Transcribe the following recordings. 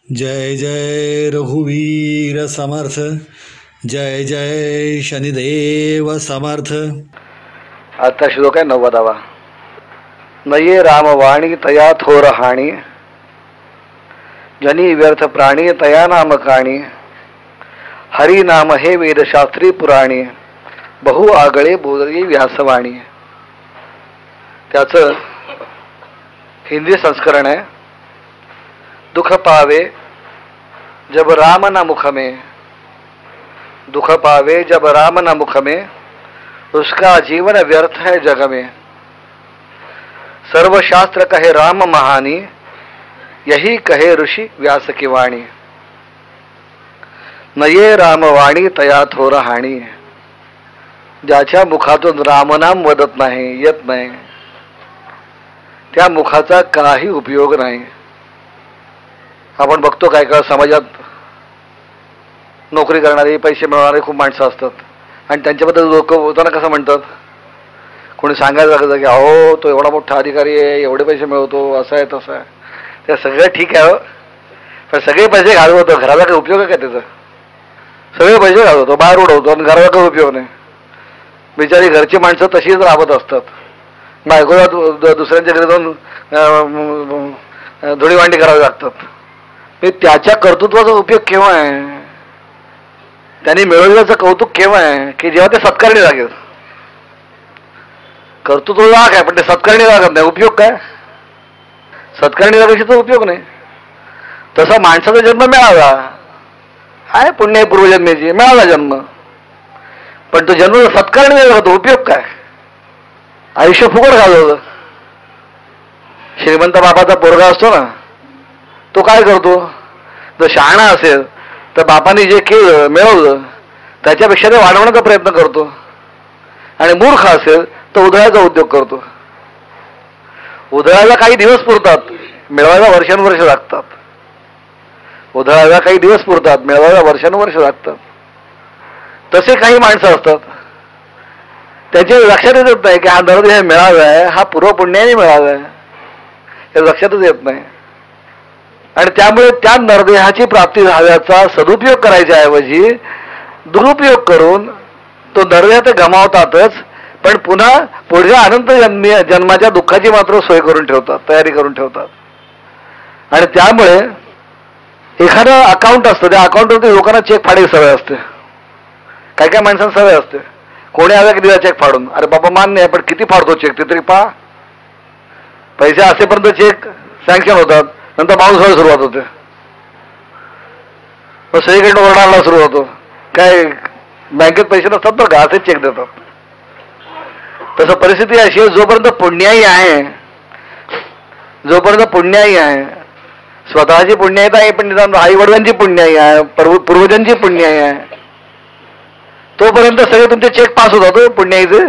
जय जय रघुवीर समर्थ. जय जय शनिदेव समर्थ. आता श्लोक आहे 90वा. नये रामवाणी तया थोर हाणी, जनी व्यर्थ प्राणी तया नाम काणी. हरी नाम हे वेदशास्त्री पुराणी, बहु आगळे बोधली व्यासवाणी. त्याचं हिंदी संस्करण आहे. दुख पावे जब राम न मुख में, दुख पावे जब राम न मुख में, उसका जीवन व्यर्थ है जग में. सर्वशास्त्र कहे राम महानी, यही कहे ऋषि व्यास की वाणी. नये रामवाणी तया थोर हाणी, ज्याच्या मुखातून रामनाम वदत नाही, येत नाही, त्या मुखाचा काही उपयोग नाही. आपण बघतो काय काय समाजात नोकरी करणारे, पैसे मिळवणारे खूप माणसं असतात आणि त्यांच्याबद्दल लोक होताना कसं म्हणतात, कोणी सांगायला लागतं की अहो तो एवढा मोठा अधिकारी आहे, एवढे पैसे मिळवतो, असं आहे तसं आहे. ते सगळं ठीक आहे, पण सगळे पैसे घालवतो, घराला काही उपयोग आहे का त्याचा? सगळे पैसे घालवतो, बाहेर उडवतो आणि घराला काही उपयोग नाही. बिचारी घरची माणसं तशीच राबत असतात. बायकोला दुसऱ्यांच्या घरी जाऊन धुळीवांडी करावी लागतात. त्याच्या कर्तृत्वाचा उपयोग केव्हा आहे? त्यांनी मिळवल्याचं कौतुक केव्हा आहे? की जेव्हा ते सत्कारणी लागेल. कर्तृत्व लाग आहे पण ते सत्कारणी लागत नाही, उपयोग काय? सत्कारणी लागायचा उपयोग नाही. तसा माणसाचा जन्म मिळाला आहे, पुण्य पूर्वजन्मेची मिळाला जन्म, पण तो जन्म सत्कारणी नाही लागतो, उपयोग काय? आयुष्य फुकट घालवलं. श्रीमंत बापाचा पोरगा असतो ना, तो काय करतो? जर शहाणा असेल तर बापाने जे केलं मिळवलं त्याच्यापेक्षा ते वाढवण्याचा प्रयत्न करतो, आणि मूर्ख असेल तर उधळायचा उद्योग करतो. उधळायला काही दिवस पुरतात, मिळवायला वर्षानुवर्ष लागतात. उधळायला काही दिवस पुरतात, मिळवायला वर्षानुवर्ष लागतात. तसे काही माणसं असतात, त्याच्या लक्षात येत नाही की हा नरदेह मिळाला आहे, हा पूर्वपुण्याने मिळाला आहे, हे लक्षातच येत नाही. आणि त्यामुळे त्या नरदेहाची प्राप्ती झाल्याचा सदुपयोग करायच्या ऐवजी दुरुपयोग करून तो नरदेह ते गमावतातच, पण पुन्हा पुढच्या अनंत जन्माच्या दुःखाची मात्र सोय करून ठेवतात, तयारी करून ठेवतात. आणि त्यामुळे एखादं अकाउंट असतं, त्या अकाउंटवरती लोकांना चेक फाडायची सवय असते. काय काय माणसांना सवय असते, कोणी आला की दिला चेक फाडून, अरे बाबा मान्य आहे पण किती फाडतो चेक ते तरी पहा. पैसे असेपर्यंत चेक सँक्शन होतात, नंतर बाउन्स व्हायला सुरुवात होते, मग सगळीकडे ओरडायला सुरू होतो, काय बँकेत पैसे नसतात तर का असेच चेक देतात. तसं परिस्थिती अशी आहे, जोपर्यंत पुण्याई आहे, जोपर्यंत पुण्याई आहे, स्वतःची पुण्याईता आहे पण निदान आई वडिलांची पुण्याई आहे, पूर्वजांची पुण्याई आहे, तोपर्यंत सगळे तुमचे चेक पास होतात पुण्याईचे.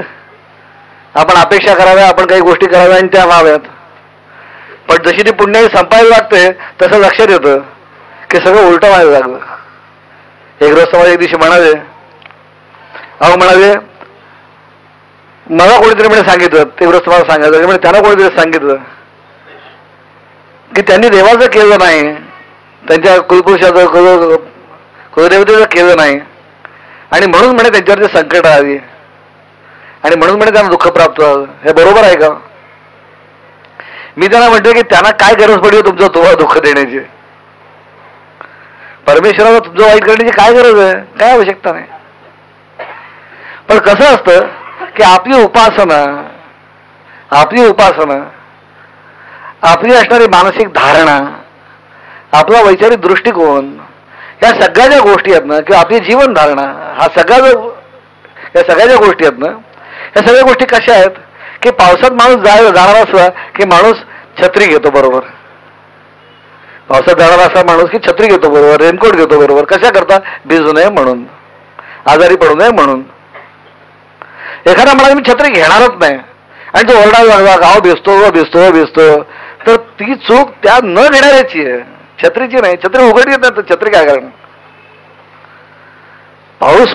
आपण अपेक्षा कराव्या, आपण काही गोष्टी कराव्या आणि त्या व्हाव्यात. पण जशी ती पुण्याई संपायला लागते तसं लक्षात येतं की सगळं उलटं व्हायला लागलं. एक रोज मला एक दिवशी म्हणाले, अहो म्हणाले मला कोणीतरी म्हणे सांगितलं, ते व्रत मला सांगायचं म्हणजे त्यांना कोणीतरी सांगितलं की त्यांनी देवाचं केलं नाही, त्यांच्या कुलपुरुषाचं कुलदेवतेचं केलं नाही, आणि म्हणून म्हणे त्यांच्यावरती संकट आली, आणि म्हणून म्हणे त्यांना दुःख प्राप्त झालं. हे बरोबर आहे का? मी त्यांना म्हणतो की त्यांना काय गरज पडली तुमचं तुम्हाला दुःख देण्याची? परमेश्वराला तुमचं वाईट करण्याची काय गरज आहे? काय आवश्यकता नाही. पण कसं असतं की आपली उपासना, आपली असणारी मानसिक धारणा, आपला वैचारिक दृष्टिकोन, या सगळ्या ज्या गोष्टी आहेत ना, किंवा आपली जीवन धारणा, या सगळ्या ज्या गोष्टी आहेत ना, या सगळ्या गोष्टी कशा आहेत की पावसात माणूस जाणार असला की माणूस छत्री घेतो बरोबर, पावसात जाणार असा माणूस की छत्री घेतो बरोबर, रेनकोट घेतो बरोबर. कशा करता? भिजू नये म्हणून, आजारी पडू नये म्हणून. एखादा म्हणाला मी छत्री घेणारच नाही आणि तो ओरडायला लागला, गाव भिजतो, तर ती चूक त्या न घेणाऱ्याची आहे, छत्रीची नाही. छत्री उघडली येत नाही तर छत्री काय करणार? पाऊस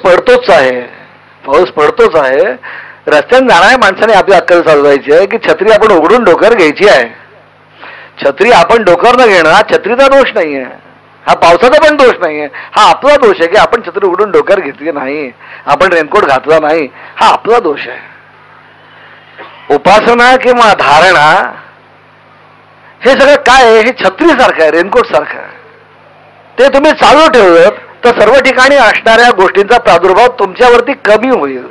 पडतोच आहे. रस्त्याने जाणाऱ्या माणसाने आपली अक्कल चालवायची आहे की छत्री आपण उघडून डोक्यावर घ्यायची आहे. छत्री आपण डोक्यावर न घेणं हा छत्रीचा दोष नाहीये, हा पावसाचा पण दोष नाहीये, हा आपला दोष आहे की आपण छत्री उडून डोक्यावर घेतली नाही, आपण रेनकोट घातला नाही, हा आपला दोष आहे. उपासना किंवा धारणा हे सगळं काय आहे? हे छत्रीसारखं आहे, रेनकोट सारखं आहे. ते तुम्ही चालू ठेवलं तर सर्व ठिकाणी असणाऱ्या गोष्टींचा प्रादुर्भाव तुमच्यावरती कमी होईल.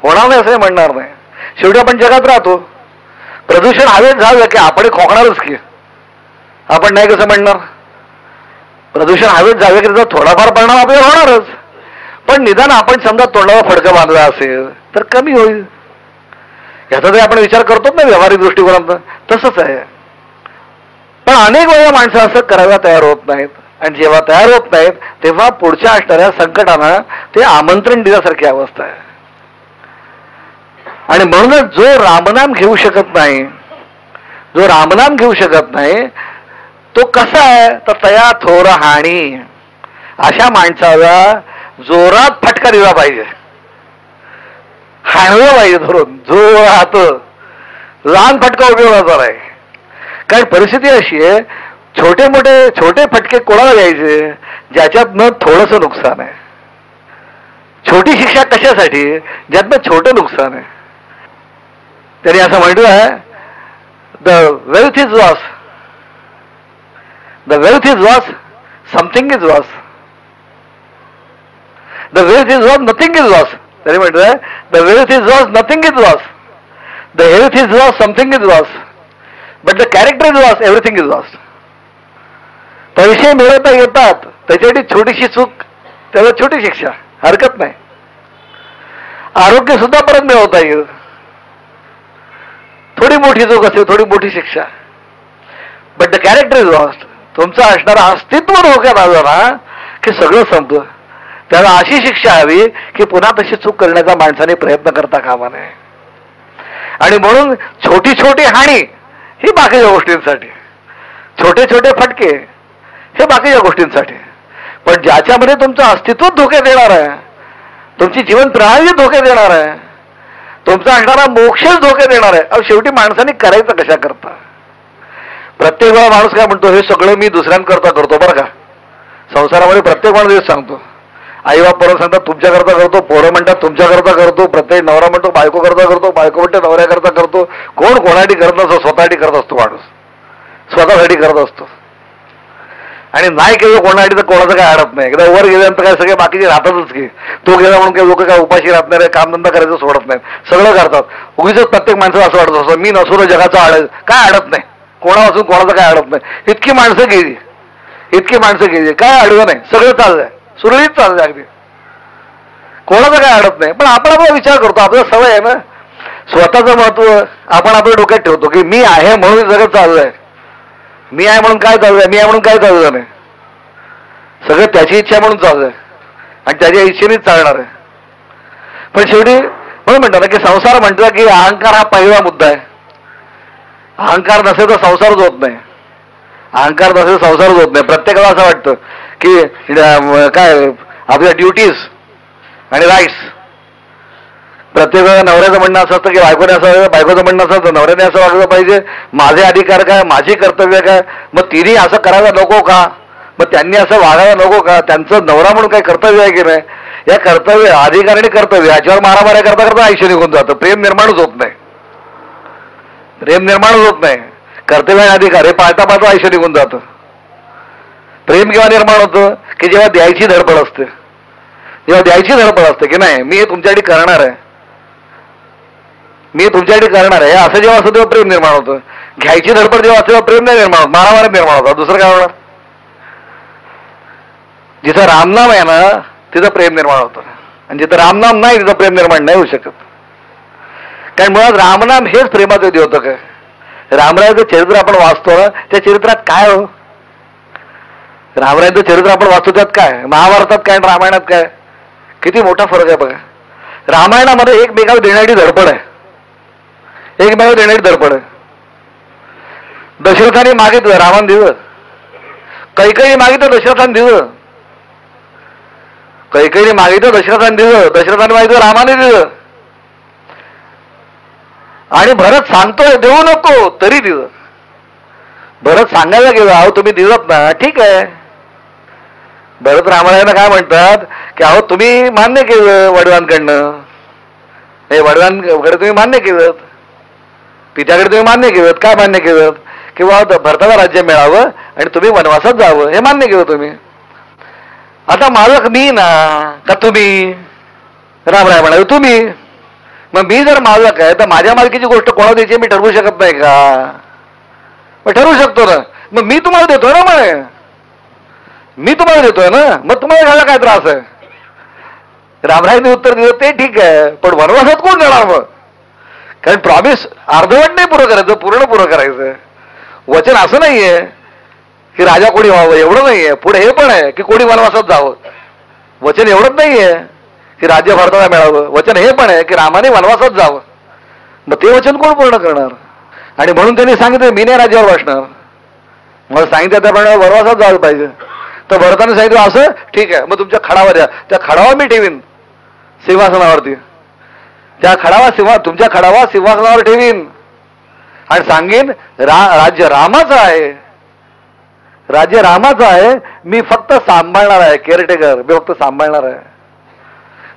होणार नाही असं म्हणणार नाही. शेवटी आपण जगात राहतो. प्रदूषण हवेत झालं की आपण खोकणारच की, आपण नाही कसं म्हणणार? प्रदूषण हवेत झालं की त्याचा थोडाफार परिणाम आपल्याला होणारच, पण निदान आपण समजा तोंडावर फडकं बांधला असेल तर कमी होईल. याचा जरी आपण विचार करतो ना व्यावहारिक दृष्टिकोनातून, तसंच आहे. पण अनेक वेळा माणसं असं करायला तयार होत नाहीत, आणि जेव्हा तयार होत नाहीत तेव्हा पुढच्या असणाऱ्या संकटांना ते आमंत्रण दिल्यासारखी अवस्था आहे. आणि म्हणूनच जो रामनाम घेऊ शकत नाही, जो रामनाम घेऊ शकत नाही तो कसा आहे तर तया थोर हाणी. अशा माणसाला जोरात फटका दिला पाहिजे, हाणलं पाहिजे धरून जोरात. लहान फटका उपयोगाचा आहे. कारण परिस्थिती अशी आहे, छोटे फटके कोणाला द्यायचे ज्याच्यातनं थोडंसं नुकसान आहे. छोटी शिक्षा कशासाठी? ज्यातनं छोटं नुकसान आहे. त्यांनी असं म्हटलं आहे, the wealth is loss, the wealth is loss, something is loss. The wealth is loss, nothing is loss. त्यांनी म्हटलंय the wealth is loss, nothing is loss. The health is loss, something is loss. But the character is loss, everything is loss. पैसे मिळवता येतात त्याच्यासाठी छोटीशी चूक, त्याला छोटी शिक्षा, हरकत नाही. आरोग्य सुद्धा परत मिळवता येईल, थोडी मोठी चूक असेल, थोडी मोठी शिक्षा. But the character is lost. तुमचं असणारं अस्तित्व धोक्यात आलं ना की सगळं संपलं. त्याला अशी शिक्षा हवी की पुन्हा तशी चूक करण्याचा माणसाने प्रयत्न करता कामा नये. आणि म्हणून छोटी छोटी हानी ही बाकीच्या गोष्टींसाठी, छोटे फटके हे बाकीच्या गोष्टींसाठी. पण ज्याच्यामध्ये तुमचं अस्तित्व धोक्यात येणार आहे, तुमची जीवन प्रणाली धोक्यात येणार आहे, तुमचा असणारा मोक्षच धोक्यात येणार आहे. अहो शेवटी माणसाने करायचं कशा करता? प्रत्येक वेळा माणूस काय म्हणतो, हे सगळं मी दुसऱ्यांकरता करतो. बरं का, संसारामध्ये प्रत्येक माणूस हेच सांगतो. आई बाप परत सांगतात तुमच्याकरता करतो, पोरं म्हणतात तुमच्याकरता करतो, प्रत्येक नवरा म्हणतो बायको करता करतो, बायको म्हणते नवऱ्याकरता करतो. कोण कोणासाठी करत नसतो, स्वतःसाठी करत असतो माणूस, स्वतःसाठी करत असतो. आणि नाही केलं कोणासाठी तर कोणाचं काय अडत नाही. एकदा वर गेल्यानंतर काय सगळे बाकीचे राहतातच की. तो गेला म्हणून काही लोक काय उपाशी राहत नाही, कामधंदा करायचं सोडत नाहीत, सगळं करतात. उगीच प्रत्येक माणसाला असं वाटत असतं मी नसून जगाचं काय अडत नाही, कोणापासून कोणाचं काय अडत नाही. इतकी माणसं गेली, काय अडवं नाही, सगळं चाललंय, सुरळीत चाललंय अगदी, कोणाचं काय अडत नाही. पण आपण आपला विचार करतो, आपल्याला सवय आहे ना, स्वतःचं महत्व आपण आपल्या डोक्यात ठेवतो की मी आहे म्हणून सगळं चाललंय, मी आहे म्हणून काय चाललंय, मी आहे म्हणून काय चाललं नाही, सगळं त्याची इच्छा म्हणून चाललंय आणि त्याच्या इच्छेनेच चालणार आहे. पण शेवटी म्हणून म्हणतात ना की संसार म्हटलं की अहंकार हा पहिला मुद्दा आहे. अहंकार नसेल तर संसारच होत नाही, अहंकार नसेल तर संसारच होत नाही. प्रत्येकाला असं वाटतं की काय आपल्या ड्युटीज आणि राईट्स. प्रत्येक वेळा नवऱ्याचं म्हणणं असं असतं की बायकोने असं, बायकोचं म्हणणं असं असतं नवऱ्याने असं वागलं पाहिजे, माझे अधिकार काय, माझी कर्तव्य काय, मग तिने असं करायला नको का, मग त्यांनी असं वागायला नको का, त्यांचं नवरा म्हणून काही कर्तव्य आहे की नाही. या कर्तव्य, अधिकार आणि कर्तव्य याच्यावर मारामाऱ्या करता करता आयुष्य निघून जातं. प्रेम निर्माणच होत नाही, प्रेम निर्माणच होत नाही. कर्तव्य आणि अधिकार हे पाळता पाळता आयुष्य निघून जातं. प्रेम केव्हा निर्माण होतं की जेव्हा द्यायची धडपड असते, जेव्हा द्यायची धडपड असते की नाही मी हे तुमच्यासाठी करणार आहे, मी तुमच्यासाठी करणार आहे, असं जेव्हा असतं तेव्हा प्रेम निर्माण होतं. घ्यायची धडपड जेव्हा असते तेव्हा प्रेम नाही निर्माण होत, मारामारी निर्माण होतात. दुसरं काय होणार? जिथं रामनाम आहे ना तिथं प्रेम निर्माण होतं, आणि जिथं रामनाम नाही तिथं प्रेम निर्माण नाही होऊ शकत. कारण मुळात रामनाम हेच प्रेमाचं द्योतक आहे. रामरायाचं चरित्र आपण वाचतो ना, त्या चरित्रात काय हो, रामरायाचं चरित्र आपण वाचतो त्यात काय, महाभारतात काय आणि रामायणात काय, किती मोठा फरक आहे बघा. रामायणामध्ये एकमेकाला देण्याची धडपड आहे, एकमेकाला देण्याची धडपड आहे. दशरथाने मागितलं रामाने दिलं, कैकेयी मागितलं दशरथाने दिलं, कैकेयीने मागितलं दशरथाने दिलं, दशरथाने मागितलं रामाने दिलं. आणि भरत सांगतोय देऊ नको तरी दिलं. भरत सांगायला गेलो अहो तुम्ही दिलत ना, ठीक आहे भरत रामायणाला काय म्हणतात की अहो तुम्ही मान्य केलं वडिलांकडनं, हे वडिलांकडे तुम्ही मान्य केलं, पित्याकडे तुम्ही मान्य केलं. काय मान्य केलं? की बाबा भरताला राज्य मिळावं आणि तुम्ही वनवासात जावं, हे मान्य केलं तुम्ही. आता मालक मी ना का तुम्ही? रामराय म्हणाले तुम्ही. मग मी जर मालक आहे तर माझ्या मालकीची गोष्ट कोणाला द्यायची मी ठरवू शकत नाही का? मग ठरवू शकतो ना. मग मी तुम्हाला देतोय ना, म्हणे मी तुम्हाला देतोय ना, मग तुम्हाला घ्यायला काय त्रास आहे? रामरायांनी उत्तर दिलं ते ठीक आहे, पण वनवासात कोण जाणार मग? कारण प्रॉमिस अर्धवट नाही पुरं करायचं, पूर्ण पुरं करायचं. वचन असं नाहीये की राजा कोणी व्हावं, एवढं नाहीये. पुढे हे पण आहे की कोणी वनवासात जावं. वचन एवढंच नाहीये की राज्य भारताला मिळावं, वचन हे पण आहे की रामाने वनवासात जावं. मग ते वचन कोण पूर्ण करणार? आणि म्हणून त्यांनी सांगितलं मी नाही राज्यावर बसणार, मला सांगितलं त्याप्रमाणे वनवासात जायला पाहिजे. तर भरताने सांगितलं असं ठीक आहे, मग तुमच्या खडावर द्या. त्या खडावा मी ठेवीन सिंहासनावरती, त्या खडावा तुमच्या खडावा सिंहासनावर ठेवीन आणि सांगेन राज्य रामाचं आहे, राज्य रामाचं आहे, मी फक्त सांभाळणार आहे, केअरटेकर मी फक्त सांभाळणार आहे,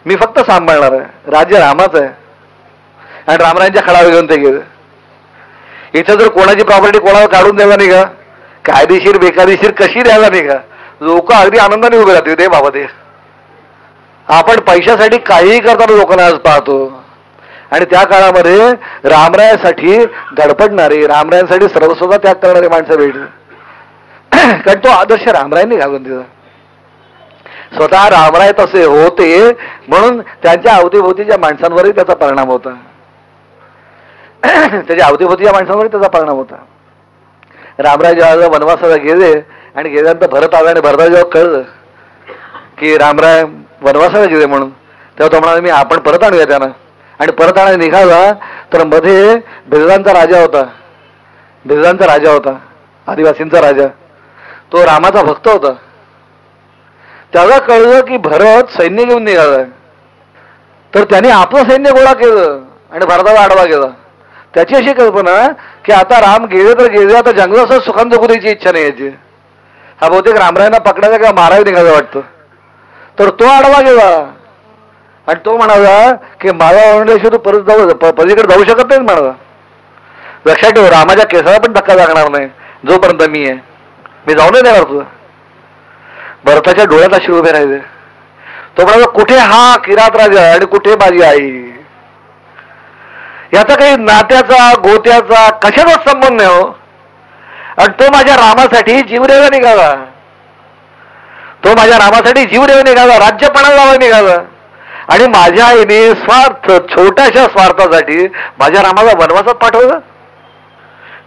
मी फक्त सांभाळणार आहे, राज्य रामाचं आहे. आणि रामरायांच्या खडावर घेऊन ते गेले. इथं जर कोणाची प्रॉपर्टी कोणाला काढून द्यायला नाही का, कायदेशीर बेकायदेशीर कशी द्यायला नाही का, लोक अगदी आनंदाने उभे राहते ते बाबा. ते आपण पैशासाठी काहीही करताना लोकांना आज पाहतो. आणि त्या काळामध्ये रामरायासाठी धडपडणारे, रामरायांसाठी सर्वस्वता त्याग करणारे माणसं भेटले. कारण तो आदर्श रामरायांनी घालून दिला. स्वतः रामराय तसे होते म्हणून त्यांच्या अवतीभोवतीच्या माणसांवरही त्याचा परिणाम होता. त्याच्या अवतीभोवतीच्या माणसांवरही त्याचा परिणाम होता. रामराय जेव्हा वनवासाला गेले आणि गेल्यानंतर भरत आला आणि भरता जेव्हा कळलं की रामराय वनवासाला गेले म्हणून, तेव्हा तो म्हणाला मी आपण परत आणूया त्यांना. आणि परत आणायला निघाला तर मध्ये भिल्लांचा राजा होता, भिल्लांचा राजा होता, आदिवासींचा राजा. तो रामाचा भक्त होता. त्याला कळलं की भरत सैन्य घेऊन निघालाय. तर त्याने आपलं सैन्य गोळा केलं आणि भारताला आडवा केला. त्याची अशी कल्पना की आता राम गेले तर गेले, आता जंगलात सुखान जगू द्यायची इच्छा नाही याची. हा बहुतेक रामरायांना पकडायचा किंवा मारायला निघायला वाटतं. तर तो आडवा गेला आणि तो म्हणाला की मला ओरडल्याशिवाय तू परत पलीकडे जाऊ शकत नाही म्हणाला. लक्षात ठेव, रामाच्या केसाला पण धक्का लागणार नाही जोपर्यंत मी आहे, मी जाऊ नाही देणार तुझं. भरताच्या डोळ्यात अशी उभे राहिले. तो म्हणाला कुठे हा किरात राजा आणि कुठे माझी आई? याचा काही नात्याचा गोत्याचा कशाचा संबंध नाही हो. आणि तो माझ्या रामासाठी जीव द्यायला निघाला, तो माझ्या रामासाठी जीव द्यायला निघाला, राज्यपणाला लावायला निघाला. आणि माझ्या आईने स्वार्थ, छोट्याशा स्वार्थासाठी माझ्या रामाला वनवासात पाठवलं.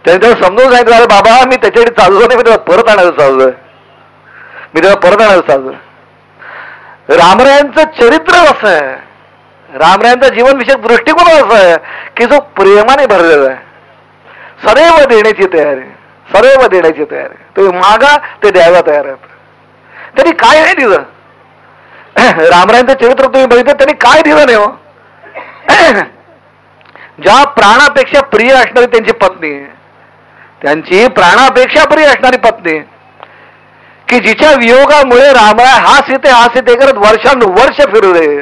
त्याने त्याला समजून सांगितलं अरे बाबा मी त्याच्याकडे चाललो नाही, मी त्याला परत आणायला चाललोय, मी त्याला परत आणायला चाललोय. रामरायांचं चरित्र असं आहे, रामरायांचा जीवनविषयक दृष्टिकोन असा आहे की जो प्रेमाने भरलेला आहे. सदैव देण्याची तयारी, सदैव देण्याची तयारी. तुम्ही मागा ते द्यायला तयार आहेत. त्यांनी काय नाही दिलं. रामरायांचं चरित्र तुम्ही बघितलं, त्यांनी काय दिलं नाही हो. ज्या प्राणापेक्षा प्रिय असणारी त्यांची पत्नी, त्यांची प्राणापेक्षा प्रिय असणारी पत्नी की जिच्या वियोगामुळे रामराय हा सीते करत वर्षानुवर्ष फिरले.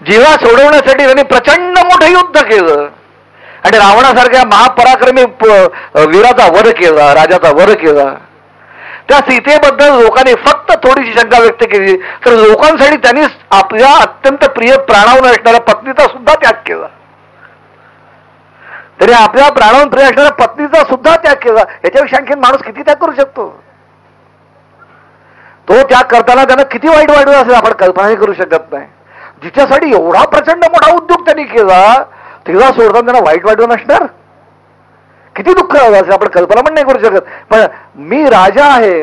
जीवा सोडवण्यासाठी त्यांनी प्रचंड मोठं युद्ध केलं आणि रावणासारख्या महापराक्रमी वीराचा वध केला, राजाचा वध केला. त्या सीतेबद्दल लोकांनी फक्त थोडीशी शंका व्यक्त केली तर लोकांसाठी त्यांनी आपल्या अत्यंत प्रिय प्राणावून असणाऱ्या पत्नीचा सुद्धा त्याग केला. तरी आपल्या प्राणावून प्रिय असणाऱ्या पत्नीचा सुद्धा त्याग केला. याच्यापेक्षा आणखी माणूस किती त्याग करू शकतो? तो त्याग करताना त्यांना किती वाईट वाटलं असेल आपण कल्पनाही करू शकत नाही. जिच्यासाठी एवढा प्रचंड मोठा उद्योग त्यांनी केला तिला सोडताना त्यांना वाईट वाटलं नसणार, किती दुःख झालं असेल आपण कल्पना पण नाही करू शकत. पण मी राजा आहे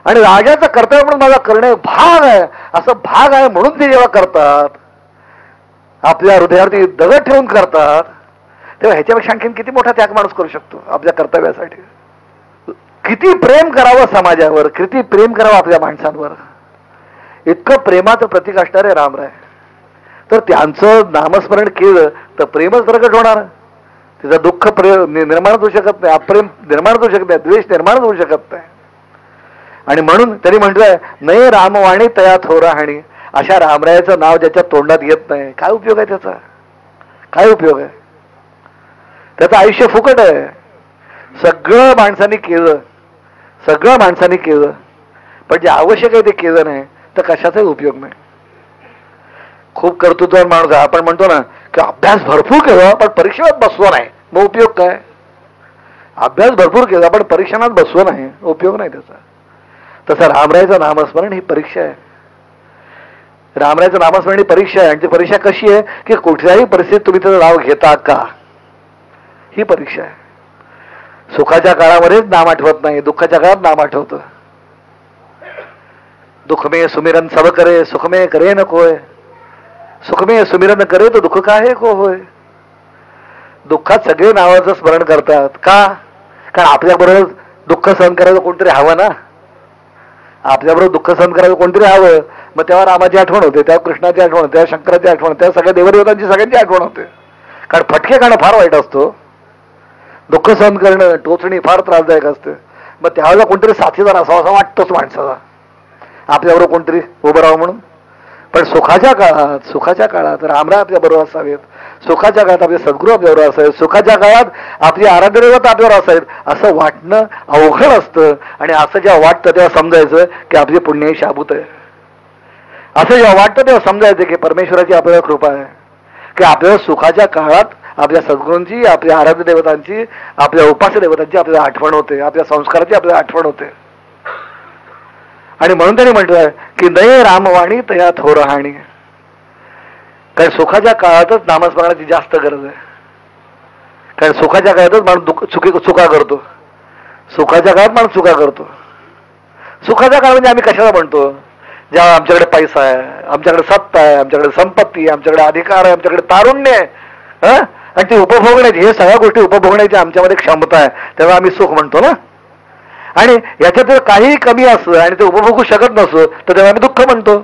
आणि राजाचं कर्तव्य म्हणून मला करणे भाग आहे, असं भाग आहे म्हणून ते जेव्हा करतात, आपल्या हृदयावरती दगड ठेवून करतात, तेव्हा ह्याच्यापेक्षा आणखीन किती मोठा त्याग माणूस करू शकतो आपल्या कर्तव्यासाठी. किती प्रेम करावं समाजावर, किती प्रेम करावं आपल्या माणसांवर. इतकं प्रेमाचं प्रतीक असणारे रामराय. तर त्यांचं नामस्मरण केलं तर प्रेमच प्रकट होणार. तिचं दुःख निर्माण होऊ शकत नाही, अप्रेम निर्माण होऊ शकत नाही, द्वेष निर्माण होऊ शकत नाही. आणि म्हणून तरी म्हटलंय नये रामवाणी तया थोराहाणी. अशा रामरायाचं नाव ज्याच्या तोंडात येत नाही, काय उपयोग आहे त्याचा? काय उपयोग आहे त्याचं? आयुष्य फुकट आहे. सगळं माणसांनी केलं, सगळं माणसांनी केलं, पण जे आवश्यक आहे ते केलं नाही तर कशाचाही उपयोग नाही. खूप कर्तृत्ववान माणूस आहे, आपण म्हणतो ना की अभ्यास भरपूर केला पण परीक्षेत बसलो नाही, मग उपयोग काय? अभ्यास भरपूर केला पण परीक्षणात बसलो नाही, उपयोग नाही त्याचा. तसं रामरायाचं नामस्मरण ही परीक्षा आहे. रामरायाचं नामस्मरण ही परीक्षा आहे. आणि ती परीक्षा कशी आहे की कुठल्याही परिस्थितीत तुम्ही त्याचं नाव घेता का, ही परीक्षा आहे. सुखाच्या काळामध्येच नाम आठवत नाही, दुःखाच्या काळात नाम आठवतं. दुःखमे सुमिरन सब करे, सुखमे करे न कोय. सुखमे सुमिरन करे तो दुःख काहे को होय. दुःखात सगळे नावाचं स्मरण करतात का? कारण आपल्याबरोबर दुःख सहन करायचं कोणतरी हवं ना. आपल्याबरोबर दुःख सहन करायचं कोणतरी हवं. मग तेव्हा रामाची आठवण होते, तेव्हा कृष्णाची आठवण होते, तेव्हा शंकराची आठवण होते, तेव्हा सगळ्या देवदेवतांची सगळ्यांची आठवण होते. कारण फटके खाणं फार वाईट असतो, दुःख सहन करणं, टोचणी फार त्रासदायक असते. मग त्यावेळेला कोणतरी साथीदार असावा असं वाटतंच माणसाला, आपल्याबरोबर कोणतरी उभं राहावं म्हणून. पण सुखाच्या काळात रामराय आपल्या बरोबर असावेत, सुखाच्या काळात आपले सद्गुरू आपल्याबरोबर असावेत, सुखाच्या काळात आपली आराध्य देवता आपल्यावर असावेत असं वाटणं अवघड असतं. आणि असं जेव्हा वाटतं तेव्हा समजायचं की आपली पुण्य शाबूत आहे. असं जेव्हा वाटतं तेव्हा समजायचं की परमेश्वराची आपल्याला कृपा आहे, की आपल्याला सुखाच्या काळात आपल्या सद्गुरूंची, आपल्या आराध्य देवतांची, आपल्या उपास्य देवतांची आपल्याला आठवण होते, आपल्या संस्काराची आपल्याला आठवण होते. आणि म्हणून त्यांनी म्हटलंय की नये रामवाणी तया थोरहाणी. कारण सुखाच्या काळातच नामस्मरणाची जास्त गरज आहे. कारण सुखाच्या काळातच माणूस चुका करतो, सुखाच्या काळात माणूस चुका करतो. सुखाच्या काळ म्हणजे आम्ही कशाला म्हणतो? जेव्हा आमच्याकडे पैसा आहे, आमच्याकडे सत्ता आहे, आमच्याकडे संपत्ती आहे, आमच्याकडे अधिकार आहे, आमच्याकडे तारुण्य आहे, आणि ती उपभोगण्याची, हे सगळ्या गोष्टी उपभोगण्याची आमच्यामध्ये क्षमता आहे, तेव्हा आम्ही सुख म्हणतो ना. आणि याच्यात काही कमी असलं आणि ते उपभोगू शकत नसलं तर तेव्हा आम्ही दुःख म्हणतो.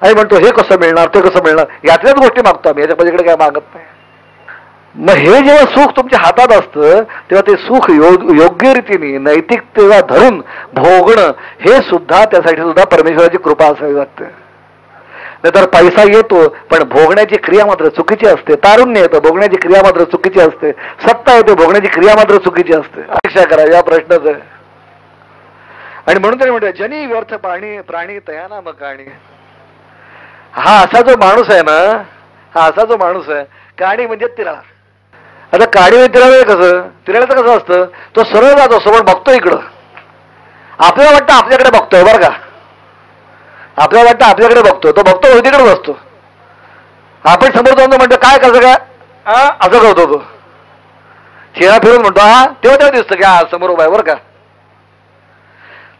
आणि म्हणतो हे कसं मिळणार, ते कसं मिळणार, यातल्याच गोष्टी मागतो आम्ही, याच्या पलीकडे काय मागत नाही. मग हे जेव्हा सुख तुमच्या हातात असतं तेव्हा ते सुख योग्य रीतीने नैतिकतेला धरून भोगणं हे सुद्धा, त्यासाठी सुद्धा परमेश्वराची कृपा असावी लागते. नाहीतर पैसा येतो पण भोगण्याची क्रिया मात्र चुकीची असते, तारुण्य येतं भोगण्याची क्रिया मात्र चुकीची असते, सत्ता येते भोगण्याची क्रिया मात्र चुकीची असते. अपेक्षा करा, या प्रश्नच आहे. आणि म्हणून तरी म्हणतात जनी व्यर्थ प्राणी तयाना मग काणी. हा असा जो माणूस आहे ना, हा असा जो माणूस आहे, काणी म्हणजे तिराळा. आता काडी म्हणजे तिराळ कसं, तिराळाचं कसं असतं, तो सरळ जात असतो पण बघतो इकडं. आपल्याला वाटतं आपल्याकडे बघतोय बरं का, आपल्याला वाटतं आपल्याकडे बघतो, तो बघतो तिकडेच असतो. आपण समोर जाऊन म्हणतो काय कसं काय, असं करतो तो, चेहरा फिरून म्हणतो हा, तेव्हा दिसतं की हा समोर उभा आहे बरं का.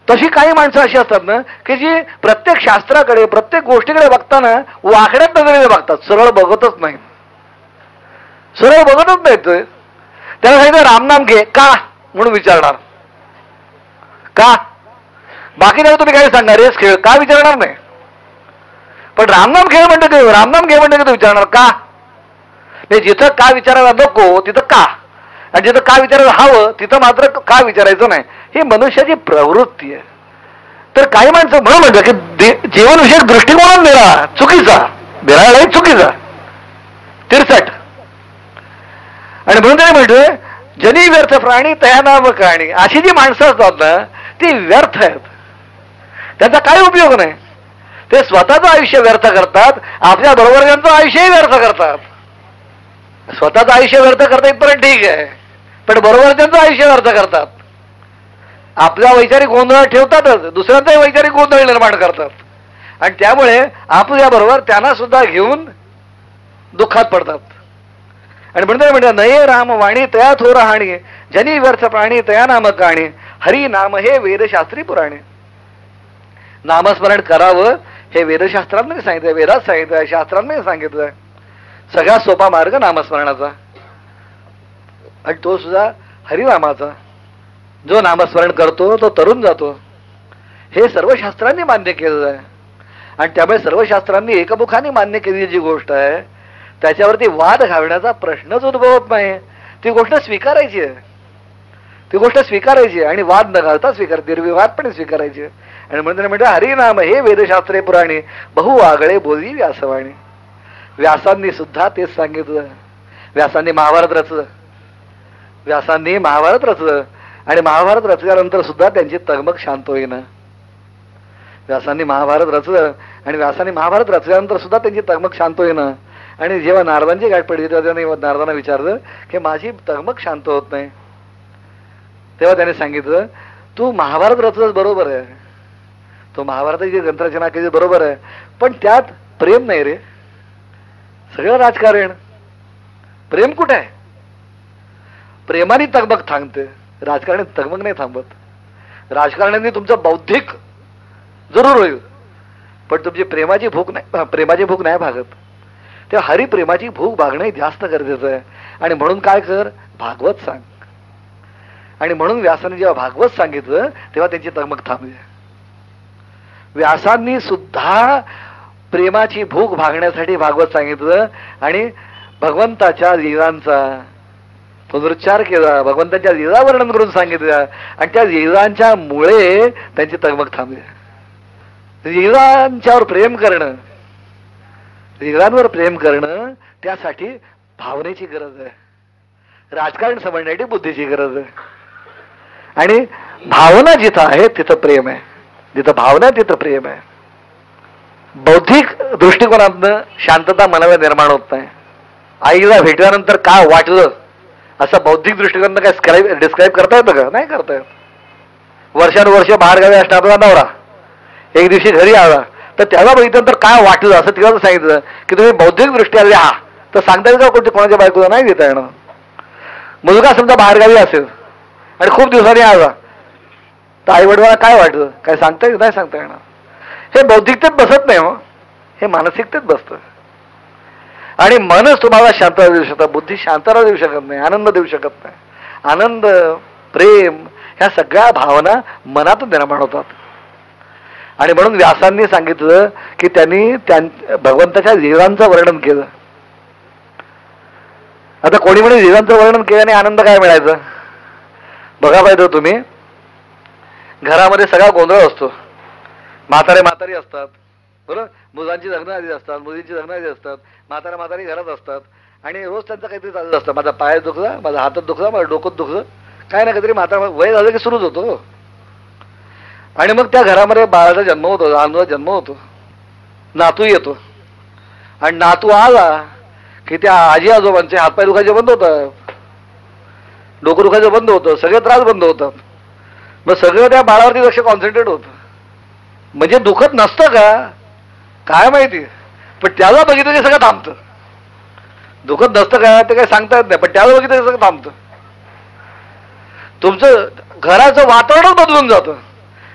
तशी काही माणसं अशी असतात ना की जी प्रत्येक शास्त्राकडे, प्रत्येक गोष्टीकडे बघताना वाकड्यात नजरेने बघतात, सरळ बघतच नाही, सरळ बघतच नाही. त्याला सांगितलं रामनाम घे का म्हणून विचारणार का, बाकी नाही तुम्ही काय सांगणार रेस खेळ का विचारणार नाही. पण रामनाम खेळ म्हणतो की रामनाम घे म्हणतो की तू विचारणार का नाही. जिथं का विचारायला नको तिथं का, आणि जिथं का विचारायला हवं तिथं मात्र का विचारायचं नाही. ही मनुष्याची प्रवृत्ती आहे. तर काही माणसं म्हणून म्हणतात की जीवनविषयक दृष्टिकोन निरा चुकीचा, निराळाही चुकीचा, तिरसट. आणि म्हणून त्याने म्हटलंय जनी व्यर्थ प्राणी तया नाम काणी. अशी जी माणसं असतात ना ती व्यर्थ आहेत, त्यांचा काही उपयोग नाही. ते स्वतःचं आयुष्य व्यर्थ करतात, आपल्या बरोबरच्यांचं आयुष्यही व्यर्थ करतात. स्वतःचं आयुष्य व्यर्थ करता इथपर्यंत ठीक आहे, पण बरोबरच्यांचं आयुष्य व्यर्थ करतात. आपला वैचारिक गोंधळ ठेवतातच, दुसऱ्यांचाही वैचारिक गोंधळ निर्माण करतात. आणि त्यामुळे आपल्या बरोबर त्यांना सुद्धा घेऊन दुःखात पडतात. आणि म्हणतात नये राम वाणी तया थोर हाणी, जनी व्यर्थ प्राणी तया नाम काणी. हरी नाम हे वेदशास्त्री पुराणे. नामस्मरण करावं हे वेदशास्त्रांमध्ये सांगितलंय, वेदात सांगितलंय, शास्त्रांमध्ये सांगितलंय. सगळ्यात सोपा मार्ग नामस्मरणाचा, आणि तो सुद्धा हरिनामाचा. जो नामस्मरण करतो तो तरुण जातो, हे सर्व शास्त्रांनी मान्य केलेलं आहे. आणि त्यामुळे सर्व शास्त्रांनी एकमुखाने मान्य केलेली जी गोष्ट आहे त्याच्यावरती वाद घालण्याचा प्रश्नच उद्भवत नाही. ती गोष्ट स्वीकारायची आहे, ती गोष्ट स्वीकारायची आणि वाद न घालता निर्विवादपणे स्वीकारायची. आणि म्हणून त्याने म्हटलं, हरिनाम हे वेदशास्त्रे पुराणी बहु आगळे बोली व्यासवाणी. व्यासांनी सुद्धा तेच सांगितलं. व्यासांनी महाभारत रचलं. व्यासांनी महाभारत रचलं आणि महाभारत रचल्यानंतर सुद्धा त्यांची तगमग शांत होईना. व्यासांनी महाभारत रचलं आणि व्यासांनी महाभारत रचल्यानंतर सुद्धा त्यांची तगमग शांत होईना. आणि जेव्हा नारदांची गाठ पडली तेव्हा त्याने नारदांना विचारलं की माझी तगमग शांत होत नाही. तेव्हा त्याने सांगितलं, तू महाभारत रचलंस बरोबर आहे, तो महाभारताची ग्रंथरचना केली बरोबर आहे, पण त्यात प्रेम नाही रे, सगळं राजकारण. प्रेम कुठे आहे? प्रेमाने तगमग थांबते, राजकारणी तगमग नाही थांबत. राजकारण्यांनी तुमचं बौद्धिक जरूर होईल, पण तुमची प्रेमाची भूक नाही भागत. तेव्हा हरिप्रेमाची भूक भागणं जास्त गरजेचं आहे. आणि म्हणून काय कर, भागवत सांग. आणि म्हणून व्यासाने जेव्हा भागवत सांगितलं तेव्हा त्यांची तगमग थांबली. व्यासांनी सुद्धा प्रेमाची भूक भागण्यासाठी भागवत सांगितलं आणि भगवंताच्या लीलांचा पुनरुच्चार केला, भगवंताच्या लीला वर्णन करून सांगितलं आणि त्या लीलांच्या मुळे त्यांची तगमग थांबली. लीलांच्यावर प्रेम करणं, लीलांवर प्रेम करणं, त्यासाठी भावनेची गरज आहे. राजकारण समजण्यासाठी बुद्धीची गरज आहे. आणि भावना जिथं आहे तिथं प्रेम आहे, जिथं भावना तिथं प्रेम आहे. बौद्धिक दृष्टिकोनातनं शांतता मनाला निर्माण होत नाही. आईला भेटल्यानंतर काय वाटलं असं बौद्धिक दृष्टिकोनानं काय डिस्क्राईब करता येतं का? नाही करता येत. वर्षानुवर्ष बाहेरगावी असणारा नवरा एक दिवशी घरी आला तर त्याला बघितल्यानंतर काय वाटलं असं तिला सांगितलं की तुम्ही बौद्धिक दृष्ट्या हा तर सांगता येईल का कोणाच्या बायकोला? नाही देता येणार. मुलगा समजा बाहेरगावी असेल आणि खूप दिवसांनी आला तर आई वडिलांना काय वाटलं, काय सांगता येईल? नाही सांगता येणार. हे बौद्धिकतेत बसत नाही, हो हे मानसिकतेत बसतं. आणि मनच तुम्हाला शांतता देऊ शकतं, बुद्धी शांतता देऊ शकत नाही, आनंद देऊ शकत नाही. आनंद, प्रेम ह्या सगळ्या भावना मनात निर्माण होतात. आणि म्हणून व्यासांनी सांगितलं की त्यांनी भगवंताच्या लीलांचं वर्णन केलं. आता कोणी म्हणे लीलांचं वर्णन केल्याने आनंद काय मिळायचा? बघा पाहिजे तुम्ही, घरामध्ये सगळा गोंधळ असतो. म्हातारी असतात, बरोबर, मुलांची लग्न आली असतात, मुलींची लग्न आली असतात, म्हातारी घरात असतात आणि रोज त्यांचं काहीतरी चालत असतं. माझा पाय दुखला, माझा हातात दुखला, माझं डोकं दुखलं, काय ना काहीतरी म्हातारा वय झालं की सुरूच होतो. आणि मग त्या घरामध्ये बाळाचा जन्म होतो, लहान मुलाचा जन्म होतो, नातू येतो आणि नातू आला की त्या आजी आजोबांचे हातपाय दुखायचे बंद होतात, डोकं दुखायचं बंद होतं, सगळे त्रास बंद होतात. मग सगळं त्या बाळावरती लक्ष कॉन्सन्ट्रेट होतं. म्हणजे दुखत नसतं का काय माहिती, पण त्याला बघितलं की सगळं थांबतं. दुखत नसतं का ते काही सांगता येत नाही, पण त्याला बघितलं की सगळं थांबतं. तुमचं घराचं वातावरण बदलून जातं.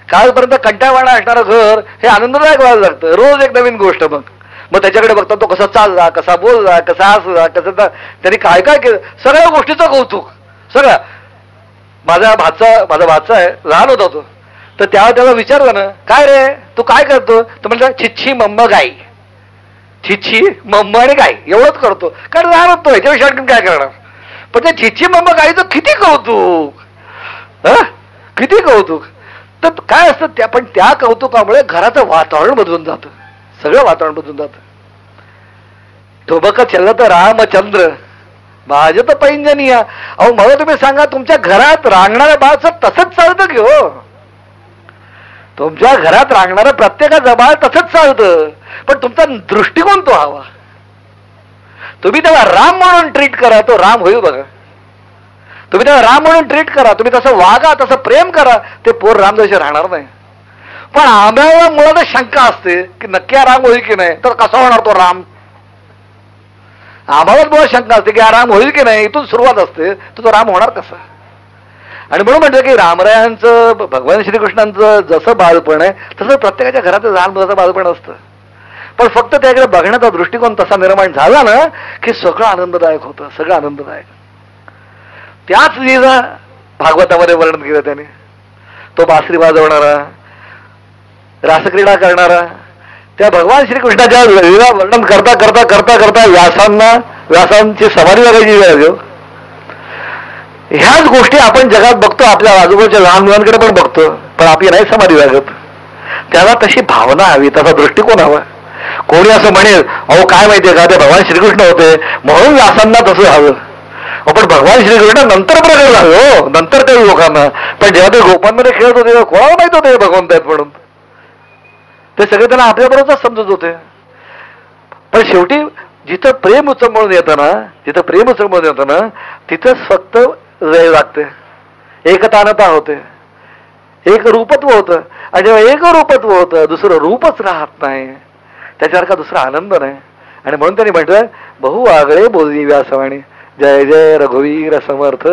कालपर्यंत कंटाळवाणा असणारं घर हे आनंददायक व्हायला लागतं. रोज एक नवीन गोष्ट. मग त्याच्याकडे बघता तो कसा चालला, कसा बोलला, कसा हसला, कसं त्यांनी काय काय केलं, सगळ्या गोष्टीचं कौतुक. सगळं माझा भाचा आहे, लहान होता तो, तर त्याला विचारलं ना, काय रे तू काय करतो? तर म्हटलं छिच्छी मम्म गाई, छिच्छी मम्म आणि गाई एवढंच करतो. कारण लहान होतो, ह्याच्याविषयी आणखीन काय करणार. पण त्या छिच्छी मम्म गाईचं किती कौतुक, किती कौतुक. तर काय असतं त्या, पण त्या कौतुकामुळे घराचं वातावरण बदलून जातं, सगळं वातावरण बदलून जातं. ठोबक चलत रामचंद्र भाजत पैंजनिया. अहो मला तुम्ही सांगा, तुमच्या घरात रांगणाऱ्या बाळाचं तसंच चालतं की हो? तुमच्या घरात रांगणारं प्रत्येकाचं बाळ तसंच चालतं, पण तुमचा दृष्टिकोन तो हवा. तुम्ही त्याला राम म्हणून ट्रीट करा, तो राम होईल बघा. तुम्ही त्याला राम म्हणून ट्रीट करा, तुम्ही तसं वागा, तसं प्रेम करा, ते पोर रामदाशी राहणार नाही. पण आम्हाला मुळात शंका असते की नक्की हा राम होईल की नाही, तर कसा होणार तो राम. आम्हालाच मुळात शंका असते की हा राम होईल की नाही, इथून सुरुवात असते, तो राम होणार कसा. आणि म्हणून म्हटलं की रामरायांचं, भगवान श्रीकृष्णांचं जसं बालपण आहे तसं प्रत्येकाच्या घरात लहान मुलाचं बालपण असतं. पण फक्त त्याकडे बघण्याचा दृष्टिकोन तसा निर्माण झाला ना की सगळं आनंददायक होतं, सगळं आनंददायक. त्याच लीला भागवतामध्ये वर्णन केलं त्याने. तो बासरी वाजवणारा, रासक्रीडा करणारा, त्या भगवान श्रीकृष्णाच्या लीला वर्णन करता करता करता करता व्यासांची समाधी लागायची वेळ. ह्याच गोष्टी आपण जगात बघतो, आपल्या आजूबाजूच्या लहान मुलांकडे पण बघतो, पण आपली नाही समाधी लागत. त्याला तशी भावना हवी, तसा दृष्टिकोन हवा. कोणी असं म्हणेल, अहो काय माहितीये का, ते भगवान श्रीकृष्ण होते म्हणून व्यासांना तसं हवं. पण भगवान श्रीकृष्ण नंतर प्रगट झाले हो, नंतर काही लोकांना. पण जेव्हा ते गोपांमध्ये खेळत होते तेव्हा कोणाला माहित होते भगवंत आहेत म्हणून. ते सगळे त्यांना आपल्याबरोबरच समजत होते. पण शेवटी जिथं प्रेम उचंबळून येतं ना, जिथं प्रेम उचंबळून येतं ना, तिथंच फक्त वेळ लागते, एकतानता होते, एक रूपत्व होतं. आणि जेव्हा एक रूपत्व होतं, दुसरं रूपच राहत नाही, त्याच्यासारखा दुसरा आनंद नाही. आणि म्हणून त्यांनी म्हटलं, बहु आगळे बोलली व्यासवाणी, जय जय रघुवीर समर्थ.